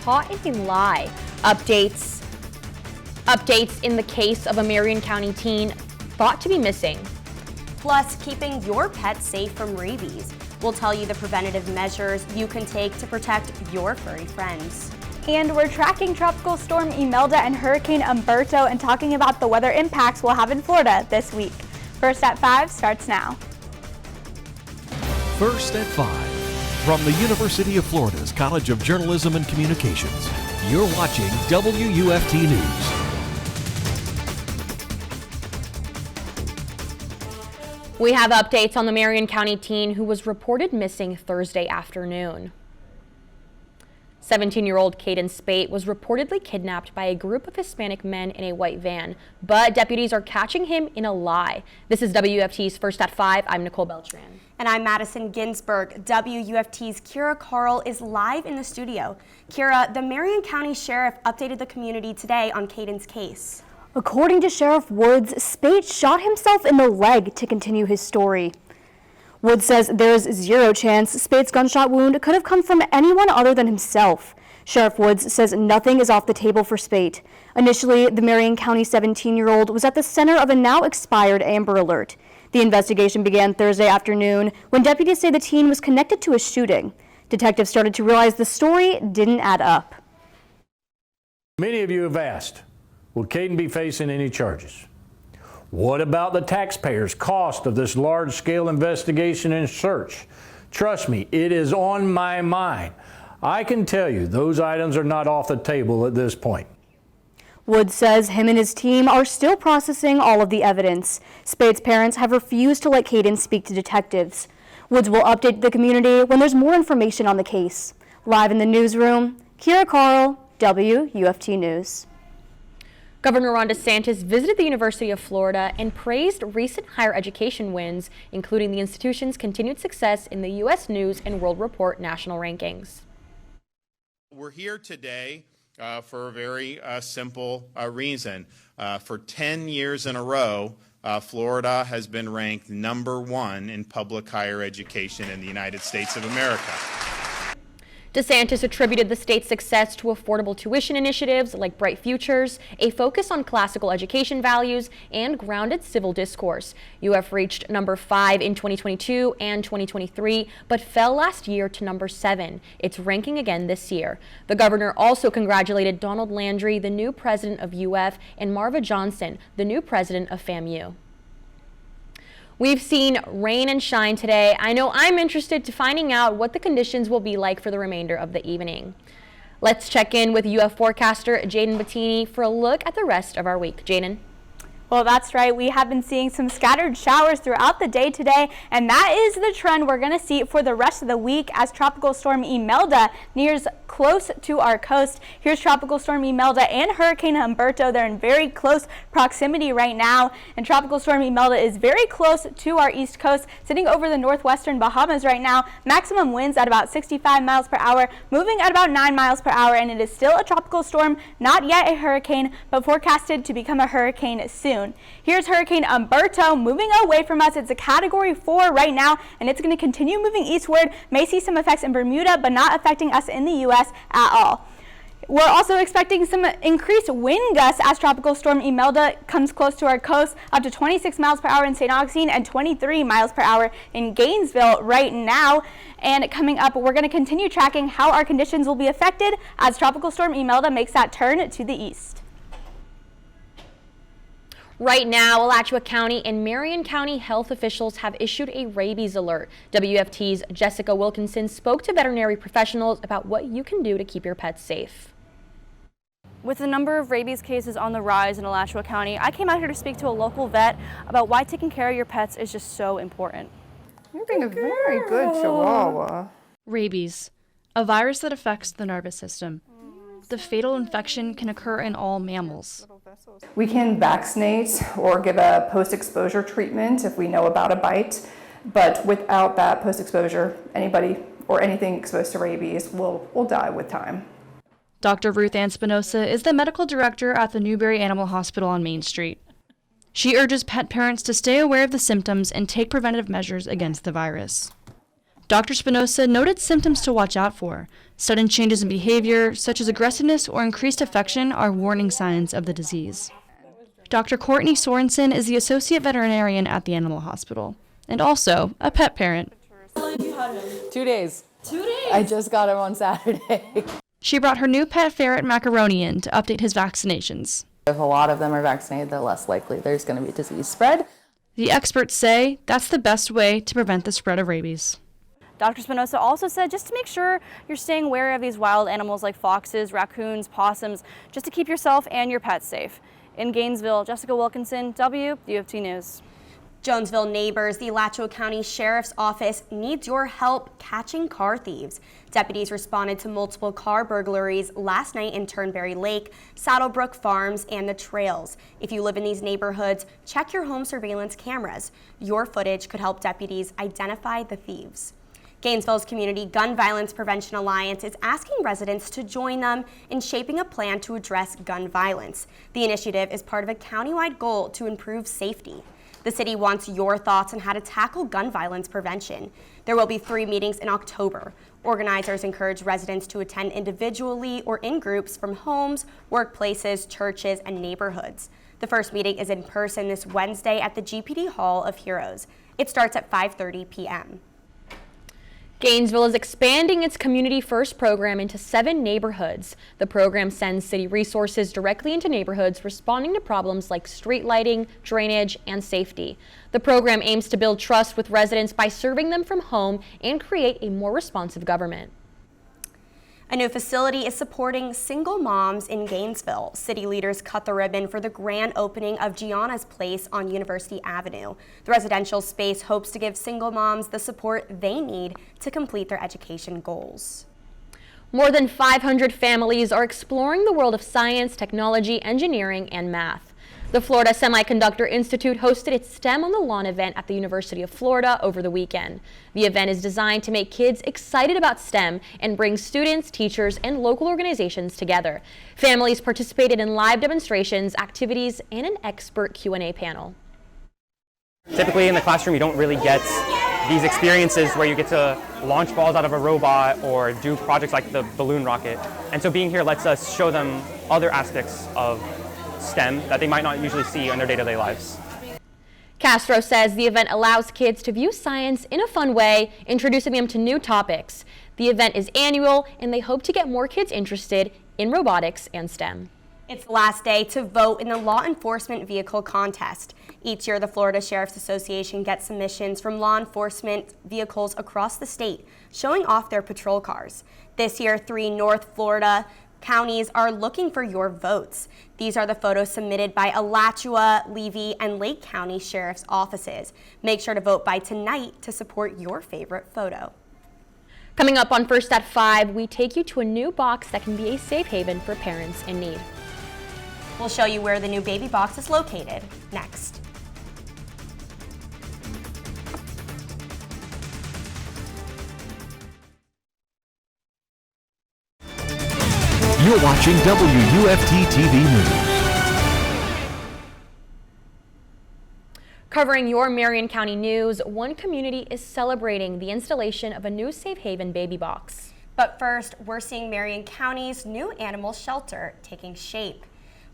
caught in a lie. Updates in the case of a Marion County teen thought to be missing. Plus, keeping your pet safe from rabies. We'll tell you the preventative measures you can take to protect your furry friends. And we're tracking Tropical Storm Imelda and Hurricane Umberto and talking about the weather impacts we'll have in Florida this week. First at 5 starts now. First at 5. From the University of Florida's College of Journalism and Communications, you're watching WUFT News. We have updates on the Marion County teen who was reported missing Thursday afternoon. 17-year-old Caden Spate was reportedly kidnapped by a group of Hispanic men in a white van, but deputies are catching him in a lie. This is WUFT's First at 5. I'm Nicole Beltran. And I'm Madison Ginsburg. WUFT's Ciara Carle is live in the studio. Ciara, the Marion County Sheriff updated the community today on Caden's case. According to Sheriff Woods, Spate shot himself in the leg to continue his story. Woods says there's zero chance Spate's gunshot wound could have come from anyone other than himself. Sheriff Woods says nothing is off the table for Spate. Initially, the Marion County 17-year-old was at the center of a now expired Amber Alert. The investigation began Thursday afternoon when deputies say the teen was connected to a shooting. Detectives started to realize the story didn't add up. Many of you have asked, will Caden be facing any charges? What about the taxpayers' cost of this large-scale investigation and search? Trust me, it is on my mind. I can tell you those items are not off the table at this point. Woods says him and his team are still processing all of the evidence. Spate's parents have refused to let Caden speak to detectives. Woods will update the community when there's more information on the case. Live in the newsroom, Ciara Carle, WUFT News. Governor Ron DeSantis visited the University of Florida and praised recent higher education wins, including the institution's continued success in the U.S. News and World Report national rankings. We're here today for a very simple reason. For 10 years in a row, Florida has been ranked #1 in public higher education in the United States of America. DeSantis attributed the state's success to affordable tuition initiatives like Bright Futures, a focus on classical education values, and grounded civil discourse. UF reached #5 in 2022 and 2023, but fell last year to #7. It's ranking again this year. The governor also congratulated Donald Landry, the new president of UF, and Marva Johnson, the new president of FAMU. We've seen rain and shine today. I know I'm interested to finding out what the conditions will be like for the remainder of the evening. Let's check in with UF forecaster Jaydn Bottini for a look at the rest of our week. Jaydn. Well, that's right. We have been seeing some scattered showers throughout the day today, and that is the trend we're going to see for the rest of the week as Tropical Storm Imelda nears close to our coast. Here's Tropical Storm Imelda and Hurricane Umberto. They're in very close proximity right now, and Tropical Storm Imelda is very close to our east coast, sitting over the northwestern Bahamas right now. Maximum winds at about 65 miles per hour, moving at about 9 miles per hour, and it is still a tropical storm, not yet a hurricane, but forecasted to become a hurricane soon. Here's Hurricane Umberto moving away from us. It's a Category 4 right now, and it's going to continue moving eastward. May see some effects in Bermuda, but not affecting us in the U.S. at all. We're also expecting some increased wind gusts as Tropical Storm Imelda comes close to our coast, up to 26 miles per hour in St. Augustine and 23 miles per hour in Gainesville right now. And coming up, we're going to continue tracking how our conditions will be affected as Tropical Storm Imelda makes that turn to the east. Right now, Alachua County and Marion County health officials have issued a rabies alert. WFT's Jessica Wilkinson spoke to veterinary professionals about what you can do to keep your pets safe. With the number of rabies cases on the rise in Alachua County, I came out here to speak to a local vet about why taking care of your pets is just so important. You're being a very good Chihuahua. Rabies, a virus that affects the nervous system. The fatal infection can occur in all mammals. We can vaccinate or give a post-exposure treatment if we know about a bite, but without that post-exposure, anybody or anything exposed to rabies will die with time. Dr. Ruth Ann Spinoza is the medical director at the Newberry Animal Hospital on Main Street. She urges pet parents to stay aware of the symptoms and take preventative measures against the virus. Dr. Spinoza noted symptoms to watch out for. Sudden changes in behavior, such as aggressiveness or increased affection, are warning signs of the disease. Dr. Courtney Sorensen is the associate veterinarian at the animal hospital and also a pet parent. 2 days. 2 days? I just got him on Saturday. She brought her new pet ferret Macaroni in to update his vaccinations. If a lot of them are vaccinated, the less likely there's going to be disease spread. The experts say that's the best way to prevent the spread of rabies. Dr. Spinoza also said just to make sure you're staying wary of these wild animals like foxes, raccoons, possums, just to keep yourself and your pets safe. In Gainesville, Jessica Wilkinson, WUFT News. Jonesville neighbors, the Alachua County Sheriff's Office needs your help catching car thieves. Deputies responded to multiple car burglaries last night in Turnberry Lake, Saddlebrook Farms, and the Trails. If you live in these neighborhoods, check your home surveillance cameras. Your footage could help deputies identify the thieves. Gainesville's Community Gun Violence Prevention Alliance is asking residents to join them in shaping a plan to address gun violence. The initiative is part of a countywide goal to improve safety. The city wants your thoughts on how to tackle gun violence prevention. There will be 3 meetings in October. Organizers encourage residents to attend individually or in groups from homes, workplaces, churches, and neighborhoods. The first meeting is in person this Wednesday at the GPD Hall of Heroes. It starts at 5:30 p.m. Gainesville is expanding its Community First program into 7 neighborhoods. The program sends city resources directly into neighborhoods, responding to problems like street lighting, drainage, and safety. The program aims to build trust with residents by serving them from home and create a more responsive government. A new facility is supporting single moms in Gainesville. City leaders cut the ribbon for the grand opening of Gianna's Place on University Avenue. The residential space hopes to give single moms the support they need to complete their education goals. More than 500 families are exploring the world of science, technology, engineering, and math. The Florida Semiconductor Institute hosted its STEM on the Lawn event at the University of Florida over the weekend. The event is designed to make kids excited about STEM and bring students, teachers, and local organizations together. Families participated in live demonstrations, activities, and an expert Q&A panel. Typically in the classroom, you don't really get these experiences where you get to launch balls out of a robot or do projects like the balloon rocket. And so being here lets us show them other aspects of STEM that they might not usually see in their day-to-day lives. Castro says the event allows kids to view science in a fun way, introducing them to new topics. The event is annual, and they hope to get more kids interested in robotics and STEM. It's the last day to vote in the Law Enforcement Vehicle Contest. Each year, the Florida Sheriff's Association gets submissions from law enforcement vehicles across the state, showing off their patrol cars. This year, 3 North Florida counties are looking for your votes. These are the photos submitted by Alachua, Levy, and Lake County Sheriff's offices. Make sure to vote by tonight to support your favorite photo. Coming up on First at 5, we take you to a new box that can be a safe haven for parents in need. We'll show you where the new baby box is located next. You're watching WUFT-TV News. Covering your Marion County news, one community is celebrating the installation of a new safe haven baby box. But first, we're seeing Marion County's new animal shelter taking shape.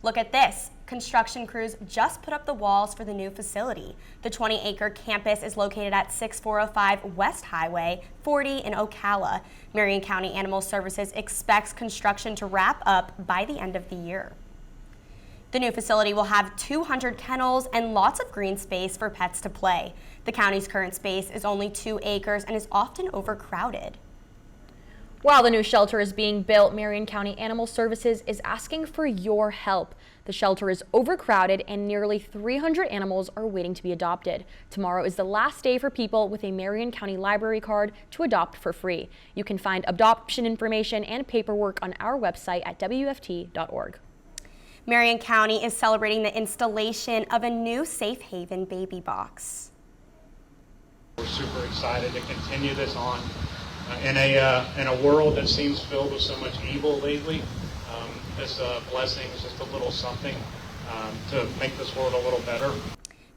Look at this. Construction crews just put up the walls for the new facility. The 20-acre campus is located at 6405 West Highway 40 in Ocala. Marion County Animal Services expects construction to wrap up by the end of the year. The new facility will have 200 kennels and lots of green space for pets to play. The county's current space is only 2 acres and is often overcrowded. While the new shelter is being built, Marion County Animal Services is asking for your help. The shelter is overcrowded and nearly 300 animals are waiting to be adopted. Tomorrow is the last day for people with a Marion County Library card to adopt for free. You can find adoption information and paperwork on our website at WFT.org. Marion County is celebrating the installation of a new safe haven baby box. We're super excited to continue this on. In a world that seems filled with so much evil lately, this blessing is just a little something to make this world a little better.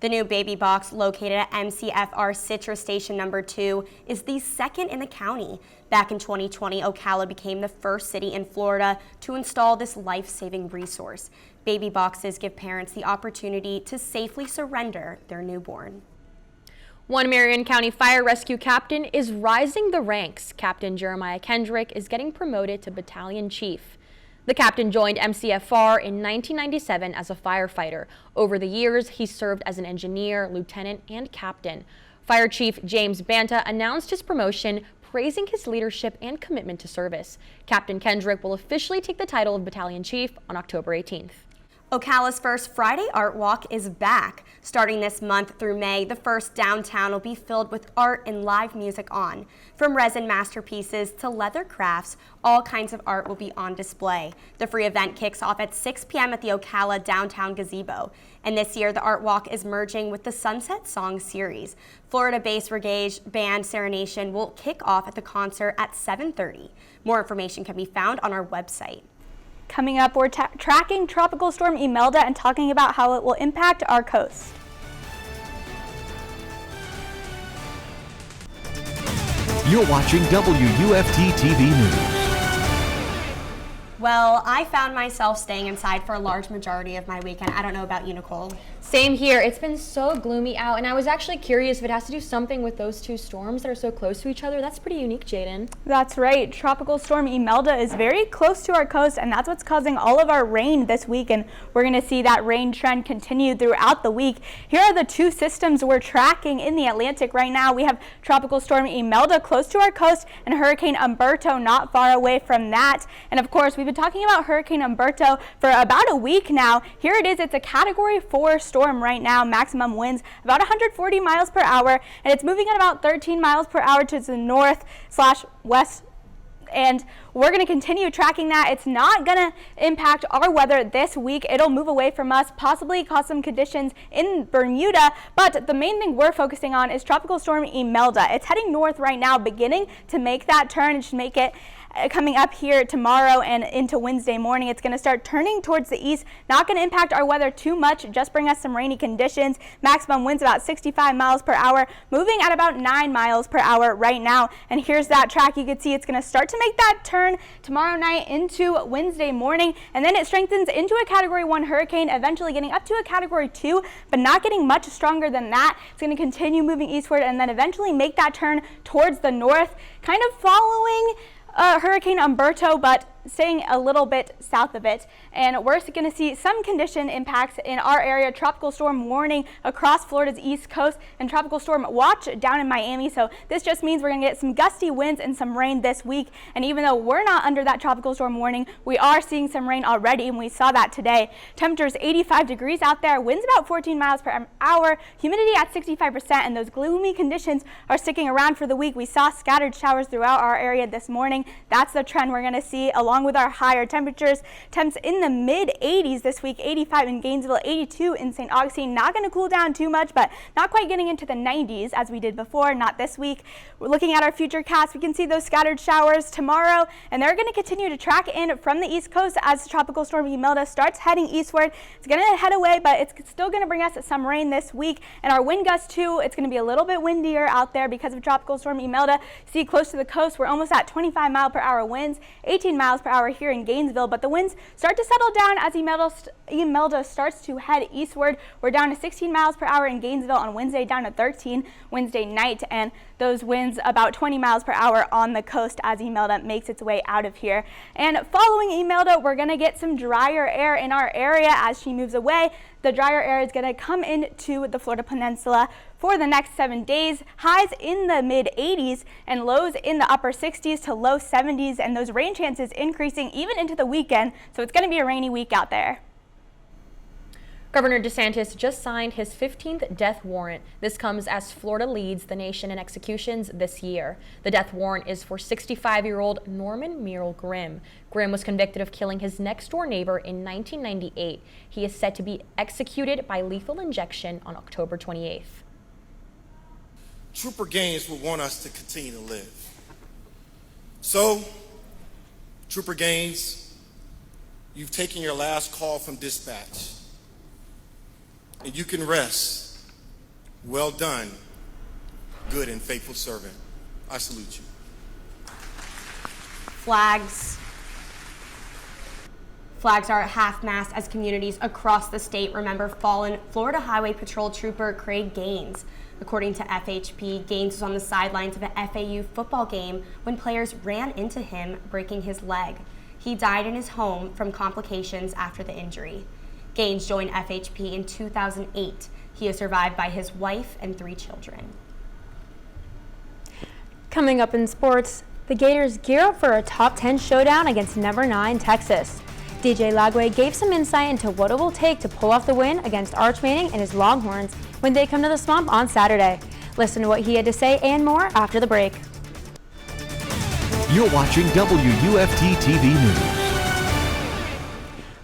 The new baby box located at MCFR Citrus Station number 2 is the second in the county. Back in 2020, Ocala became the first city in Florida to install this life-saving resource. Baby boxes give parents the opportunity to safely surrender their newborn. One Marion County Fire Rescue captain is rising the ranks. Captain Jeremiah Kendrick is getting promoted to battalion chief. The captain joined MCFR in 1997 as a firefighter. Over the years, he served as an engineer, lieutenant, and captain. Fire Chief James Banta announced his promotion, praising his leadership and commitment to service. Captain Kendrick will officially take the title of battalion chief on October 18th. Ocala's first Friday Art Walk is back. Starting this month through May, the first downtown will be filled with art and live music on. From resin masterpieces to leather crafts, all kinds of art will be on display. The free event kicks off at 6 p.m. at the Ocala Downtown Gazebo. And this year, the Art Walk is merging with the Sunset Song Series. Florida-based reggae band Serenation will kick off at the concert at 7:30. More information can be found on our website. Coming up, we're tracking Tropical Storm Imelda and talking about how it will impact our coast. You're watching WUFT-TV News. Well, I found myself staying inside for a large majority of my weekend. I don't know about you, Nicole. Same here. It's been so gloomy out, and I was actually curious if it has to do something with those two storms that are so close to each other. That's pretty unique, Jaydn. That's right. Tropical Storm Imelda is very close to our coast, and that's what's causing all of our rain this week, and we're going to see that rain trend continue throughout the week. Here are the two systems we're tracking in the Atlantic right now. We have Tropical Storm Imelda close to our coast and Hurricane Umberto not far away from that. And of course, we've been talking about Hurricane Umberto for about a week now. Here it is. It's a Category 4 storm right now, maximum winds about 140 miles per hour, and it's moving at about 13 miles per hour to the north/west. And we're going to continue tracking that. It's not going to impact our weather this week. It'll move away from us, possibly cause some conditions in Bermuda. But the main thing we're focusing on is Tropical Storm Imelda. It's heading north right now, beginning to make that turn. It should make it coming up here tomorrow and into Wednesday morning. It's going to start turning towards the east. Not going to impact our weather too much, just bring us some rainy conditions. Maximum winds about 65 miles per hour, moving at about 9 miles per hour right now. And here's that track. You can see it's going to start to make that turn tomorrow night into Wednesday morning, and then it strengthens into a Category 1 hurricane, eventually getting up to a Category 2, but not getting much stronger than that. It's going to continue moving eastward and then eventually make that turn towards the north, kind of following Hurricane Umberto, but staying a little bit south of it. And we're going to see some condition impacts in our area. Tropical storm warning across Florida's east coast and tropical storm watch down in Miami. So this just means we're going to get some gusty winds and some rain this week. And even though we're not under that tropical storm warning, we are seeing some rain already, and we saw that today. Temperatures 85 degrees out there, winds about 14 miles per hour, humidity at 65%, and those gloomy conditions are sticking around for the week. We saw scattered showers throughout our area this morning. That's the trend we're going to see along with our higher temperatures. Temps in the mid 80s this week, 85 in Gainesville, 82 in St. Augustine. Not going to cool down too much, but not quite getting into the 90s as we did before, not this week. We're looking at our future cast. We can see those scattered showers tomorrow, and they're going to continue to track in from the east coast as Tropical Storm Imelda starts heading eastward. It's going to head away, but it's still going to bring us some rain this week. And our wind gusts too, it's going to be a little bit windier out there because of Tropical Storm Imelda. See, close to the coast, we're almost at 25 mile per hour winds, 18 miles per hour here in Gainesville, but the winds start to settle down as Imelda starts to head eastward. We're down to 16 miles per hour in Gainesville on Wednesday, down to 13 Wednesday night, and those winds about 20 miles per hour on the coast as Imelda makes its way out of here. And following Imelda, we're going to get some drier air in our area as she moves away. The drier air is going to come into the Florida Peninsula for the next 7 days. Highs in the mid 80s and lows in the upper 60s to low 70s, and those rain chances increasing even into the weekend. So it's going to be a rainy week out there. Governor DeSantis just signed his 15th death warrant. This comes as Florida leads the nation in executions this year. The death warrant is for 65-year-old Norman Merrill Grimm. Grimm was convicted of killing his next-door neighbor in 1998. He is set to be executed by lethal injection on October 28th. Trooper Gaines would want us to continue to live. So, Trooper Gaines, you've taken your last call from dispatch, and you can rest Well done, good and faithful servant. I salute you. Flags are at half-mast as communities across the state remember fallen Florida Highway Patrol Trooper Craig Gaines. According to FHP, Gaines was on the sidelines of an FAU football game when players ran into him, breaking his leg. He died in his home from complications after the injury. Gaines joined FHP in 2008. He is survived by his wife and 3 children. Coming up in sports, the Gators gear up for a top 10 showdown against number 9 Texas. DJ Lagway gave some insight into what it will take to pull off the win against Arch Manning and his Longhorns when they come to the Swamp on Saturday. Listen to what he had to say and more after the break. You're watching WUFT-TV News.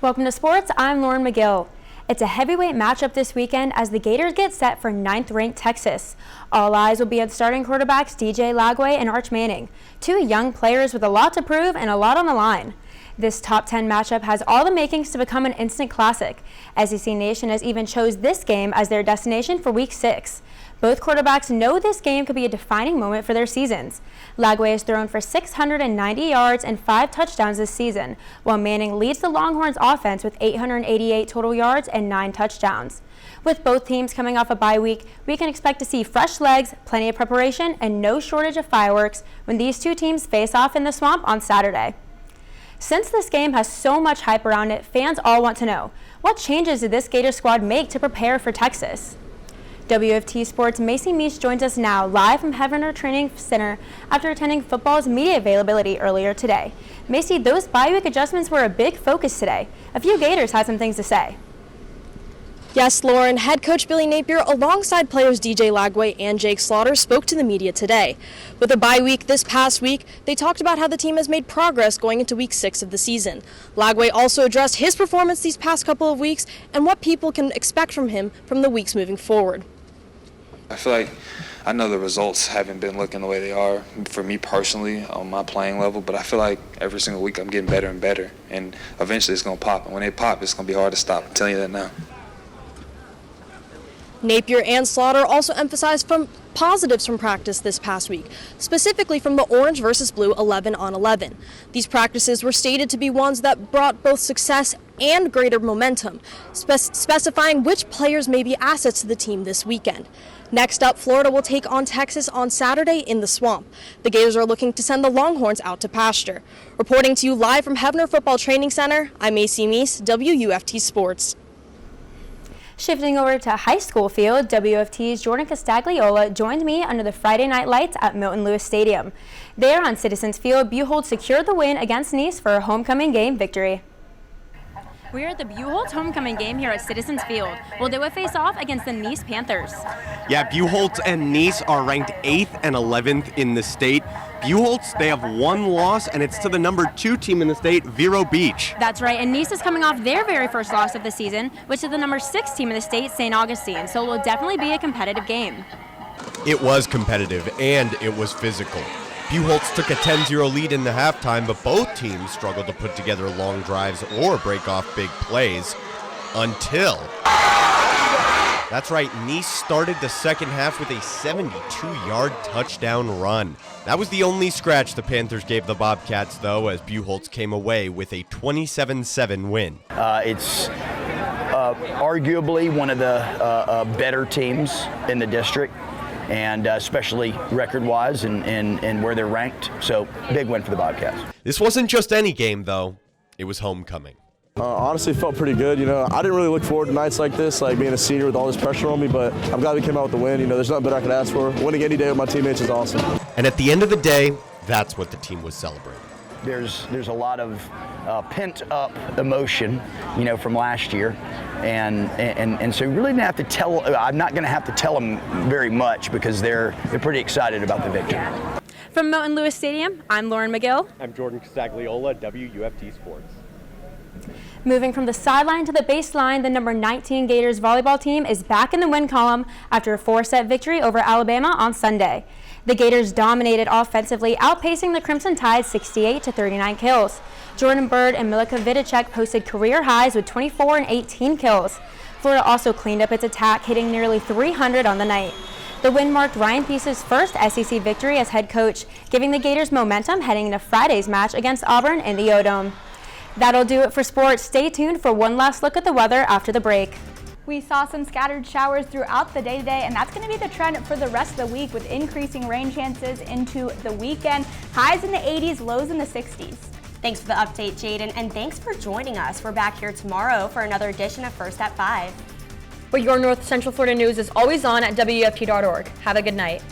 Welcome to sports. I'm Lauren McGill. It's a heavyweight matchup this weekend as the Gators get set for 9th-ranked Texas. All eyes will be on starting quarterbacks DJ Lagway and Arch Manning, 2 young players with a lot to prove and a lot on the line. This top 10 matchup has all the makings to become an instant classic. SEC Nation has even chose this game as their destination for Week 6. Both quarterbacks know this game could be a defining moment for their seasons. Lagway has thrown for 690 yards and 5 touchdowns this season, while Manning leads the Longhorns offense with 888 total yards and 9 touchdowns. With both teams coming off a bye week, we can expect to see fresh legs, plenty of preparation, and no shortage of fireworks when these 2 teams face off in the Swamp on Saturday. Since this game has so much hype around it, fans all want to know, what changes did this Gator squad make to prepare for Texas? WFT Sports' Macy Meis joins us now live from Hefner Training Center after attending football's media availability earlier today. Macy, those bye week adjustments were a big focus today. A few Gators had some things to say. Yes, Lauren, head coach Billy Napier alongside players DJ Lagway and Jake Slaughter spoke to the media today. With a bye week this past week, they talked about how the team has made progress going into week 6 of the season. Lagway also addressed his performance these past couple of weeks and what people can expect from him from the weeks moving forward. I feel like I know the results haven't been looking the way they are for me personally on my playing level, but I feel like every single week I'm getting better and better, and eventually it's going to pop. And when they pop, it's going to be hard to stop. I'm telling you that now. Napier and Slaughter also emphasized positives from practice this past week, specifically from the orange versus blue 11-on-11. These practices were stated to be ones that brought both success and greater momentum, specifying which players may be assets to the team this weekend. Next up, Florida will take on Texas on Saturday in the Swamp. The Gators are looking to send the Longhorns out to pasture. Reporting to you live from Hefner Football Training Center, I'm Macy Meis, WUFT Sports. Shifting over to high school field, WFT's Jordan Castagliola joined me under the Friday night lights at Milton Lewis Stadium. There on Citizens Field, Buchholz secured the win against Nice for a homecoming game victory. We're at the Buchholz homecoming game here at Citizens Field. Well, they will face off against the Nice Panthers. Yeah, Buchholz and Nice are ranked 8th and 11th in the state. Buchholz, they have 1 loss, and it's to the number 2 team in the state, Vero Beach. That's right, and Nice is coming off their very first loss of the season, which is the number 6 team in the state, St. Augustine, so it will definitely be a competitive game. It was competitive, and it was physical. Buchholz took a 10-0 lead in the halftime, but both teams struggled to put together long drives or break off big plays until... That's right, Nice started the second half with a 72-yard touchdown run. That was the only scratch the Panthers gave the Bobcats, though, as Buchholz came away with a 27-7 win. It's arguably one of the better teams in the district, and especially record-wise and where they're ranked. So, big win for the Bobcats. This wasn't just any game, though. It was homecoming. Honestly, it felt pretty good. You know, I didn't really look forward to nights like this, like being a senior with all this pressure on me, but I'm glad we came out with the win. You know, there's nothing better I could ask for. Winning any day with my teammates is awesome. And at the end of the day, that's what the team was celebrating. There's a lot of pent-up emotion, you know, from last year, and so you really didn't have to tell. I'm not going to have to tell them very much because they're pretty excited about the victory. From Milton Lewis Stadium, I'm Lauren McGill. I'm Jordan Castagliola, WUFT Sports. Moving from the sideline to the baseline, the number 19 Gators volleyball team is back in the win column after a 4-set victory over Alabama on Sunday. The Gators dominated offensively, outpacing the Crimson Tide 68-39 kills. Jordan Bird and Milika Vidicek posted career highs with 24 and 18 kills. Florida also cleaned up its attack, hitting nearly 300 on the night. The win marked Ryan Peace's first SEC victory as head coach, giving the Gators momentum heading into Friday's match against Auburn in the O-Dome. That'll do it for sports. Stay tuned for one last look at the weather after the break. We saw some scattered showers throughout the day today, and that's going to be the trend for the rest of the week with increasing rain chances into the weekend. Highs in the 80s, lows in the 60s. Thanks for the update, Jaydn, and thanks for joining us. We're back here tomorrow for another edition of First at 5. But your North Central Florida news is always on at WUFT.org. Have a good night.